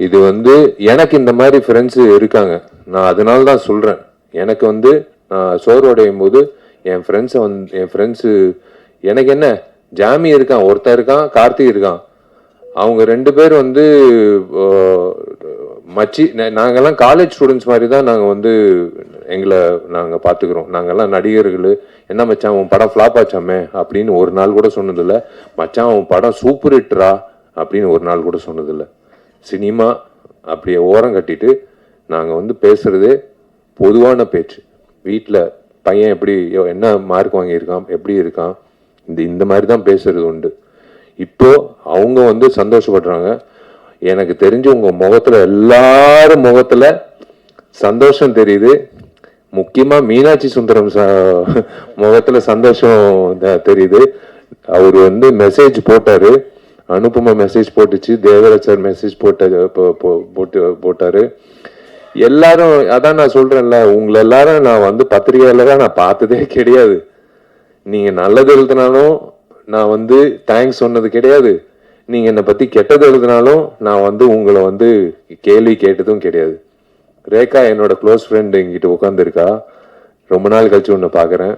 இது வந்து எனக்கு இந்த மாதிரி ஃப்ரெண்ட்ஸ் இருக்காங்க. நான் அதனால தான் சொல்றேன். எனக்கு வந்து நான் சோர்வடையும் போது என் ஃப்ரெண்ட்ஸு எனக்கு என்ன ஜாமி இருக்கான், ஒருத்தன் இருக்கான், கார்த்திக் இருக்கான். அவங்க 2 பேர் வந்து மச்சி. நாங்கெல்லாம் காலேஜ் ஸ்டூடெண்ட்ஸ் மாதிரி தான் நாங்கள் வந்து எங்களை நாங்கள் பார்த்துக்கிறோம். நாங்கெல்லாம் நடிகர்கள். என்ன மச்சான் உன் படம் ஃப்ளாப் ஆச்சாமே அப்படின்னு ஒரு நாள் கூட சொன்னதில்லை. மச்சான் உன் படம் சூப்பர் ஹிட்ரா அப்படின்னு ஒரு நாள் கூட சொன்னதில்லை. சினிமா அப்படியே ஓரம் கட்டிட்டு நாங்கள் வந்து பேசுகிறதே பொதுவான பேச்சு. வீட்டில் பையன் எப்படி என்ன மார்க் வாங்கியிருக்கான், எப்படி இருக்கான், இந்த மாதிரி தான் பேசுறது உண்டு. இப்போ அவங்க வந்து சந்தோஷப்படுறாங்க. எனக்கு தெரிஞ்சு உங்க முகத்துல எல்லாரும் முகத்துல சந்தோஷம் தெரியுது. முக்கியமா மீனாட்சி சுந்தரம் முகத்துல சந்தோஷம் தெரியுது. அவர் வந்து மெசேஜ் போட்டாரு, அனுபமா மெசேஜ் போட்டுச்சு, தேவராஜ் சார் மெசேஜ் போட்டாரு. எல்லாரும் அதான் நான் சொல்றேன்ல, உங்களை எல்லாரும் நான் வந்து பத்திரிகையாளராக நான் பார்த்ததே கிடையாது. நீங்க நல்லது எழுதினாலும் நான் வந்து தேங்க்ஸ் சொன்னது கிடையாது. நீங்க என்னை பத்தி கெட்டது எழுதினாலும் நான் வந்து உங்களை வந்து கேள்வி கேட்டதும் கிடையாது. ரேகா என்னோட க்ளோஸ் ஃப்ரெண்ட் என்கிட்ட உட்காந்துருக்கா. ரொம்ப நாள் கழிச்சு ஒன்று பார்க்குறேன்.